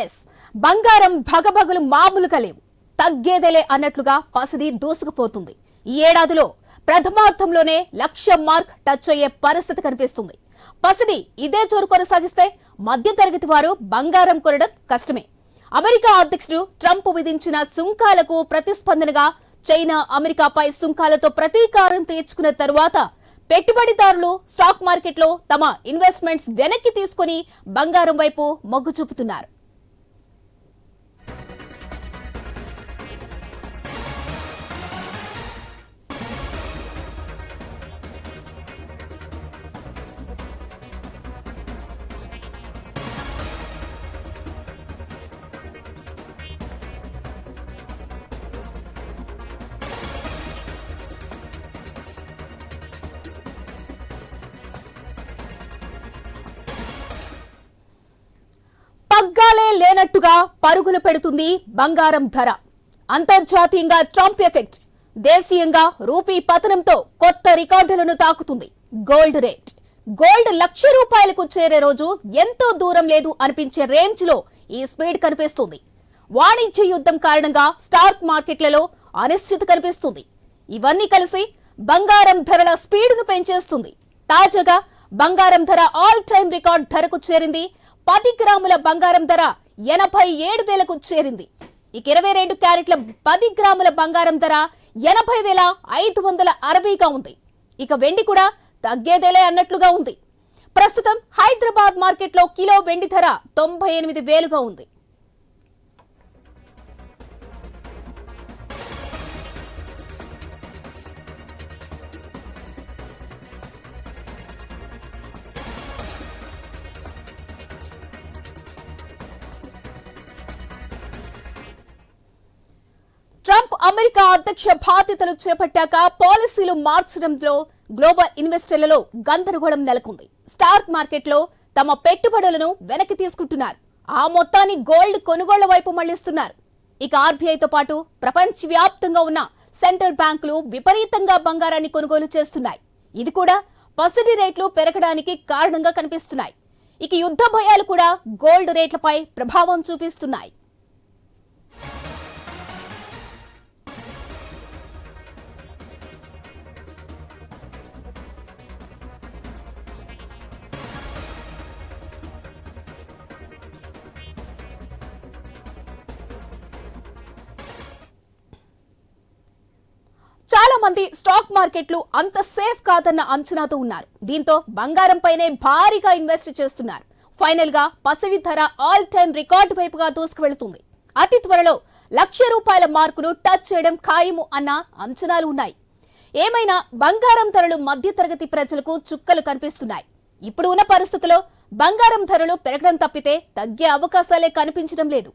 Yes బంగారం భగభగలు మామూలుగా లేవు. తగ్గేదేలే అన్నట్లుగా పసిడి దూసుకుపోతుంది. ఈ ఏడాదిలో ప్రథమార్థంలోనే 1,00,000 మార్క్ టచ్ అయ్యే పరిస్థితి కనిపిస్తుంది. పసిడి ఇదే జోరు కొనసాగిస్తే మధ్యతరగతి వారు బంగారం కొనడం కష్టమే. అమెరికా అధ్యక్షుడు ట్రంప్ విధించిన సుంకాలకు ప్రతిస్పందనగా చైనా అమెరికాపై సుంకాలతో ప్రతీకారం తీర్చుకున్న తరువాత పెట్టుబడిదారులు స్టాక్ మార్కెట్లో తమ ఇన్వెస్ట్మెంట్స్ వెనక్కి తీసుకుని బంగారం వైపు మొగ్గు చూపుతున్నారు. పగ్గాలే లేనట్టుగా పరుగులు పెడుతుంది బంగారం ధర. అంతర్జాతీయంగా ట్రంప్ ఎఫెక్ట్, దేశీయంగా రూపీ పతనంతో కొత్త రికార్డులను తాకుతుంది. గోల్డ్ రేట్, గోల్డ్ ₹1,00,000 చేరే రోజు ఎంతో దూరం లేదు అనిపించే రేంజ్ లో ఈ స్పీడ్ కనిపిస్తుంది. వాణిజ్య యుద్ధం కారణంగా స్టాక్ మార్కెట్లలో అనిశ్చితి కనిపిస్తుంది. ఇవన్నీ కలిసి బంగారం ధరల స్పీడ్ ను పెంచేస్తుంది. తాజాగా బంగారం ధర ఆల్ టైమ్ రికార్డ్ ధరకు చేరింది. 10 గ్రాముల బంగారం ధర 87,000కు చేరింది. ఇక 22 క్యారెట్ల 10 గ్రాముల బంగారం ధర 80,560గా ఉంది. ఇక వెండి కూడా తగ్గేదేలే అన్నట్లుగా ఉంది. ప్రస్తుతం హైదరాబాద్ మార్కెట్లో కిలో వెండి ధర 98,000గా ఉంది. ట్రంప్ అమెరికా అధ్యక్ష బాధ్యతలు చేపట్టాక పాలసీలు మార్చడంలో గ్లోబల్ ఇన్వెస్టర్లలో గందరగోళం నెలకొంది. స్టాక్ మార్కెట్లో తమ పెట్టుబడులను వెనక్కి తీసుకుంటున్నారు. ఆ మొత్తాన్ని గోల్డ్ కొనుగోళ్ల వైపు మళ్లిస్తున్నారు. ఇక ఆర్బీఐతో పాటు ప్రపంచవ్యాప్తంగా ఉన్న సెంట్రల్ బ్యాంకులు విపరీతంగా బంగారాన్ని కొనుగోలు చేస్తున్నాయి. ఇది కూడా పసిడి రేట్లు పెరగడానికి కారణంగా కనిపిస్తున్నాయి. ఇక యుద్ధ భయాలు కూడా గోల్డ్ రేట్లపై ప్రభావం చూపిస్తున్నాయి. చాలా మంది స్టాక్ మార్కెట్లు అంత సేఫ్ కాదన్న అంచనాతో ఉన్నారు. దీంతో బంగారం పైనే భారీగా ఇన్వెస్ట్ చేస్తున్నారు. ఫైనల్ గా పసిడి ధర ఆల్ టైమ్ రికార్డు వైపుగా దూసుకువెళుతుంది. అతి త్వరలో ₹1,00,000 మార్కును టచ్ చేయడం ఖాయము అన్న అంచనాలు ఉన్నాయి. ఏమైనా బంగారం ధరలు మధ్యతరగతి ప్రజలకు చుక్కలు కనిపిస్తున్నాయి. ఇప్పుడు ఉన్న పరిస్థితుల్లో బంగారం ధరలు పెరగడం తప్పితే తగ్గే అవకాశాలే కనిపించడం లేదు.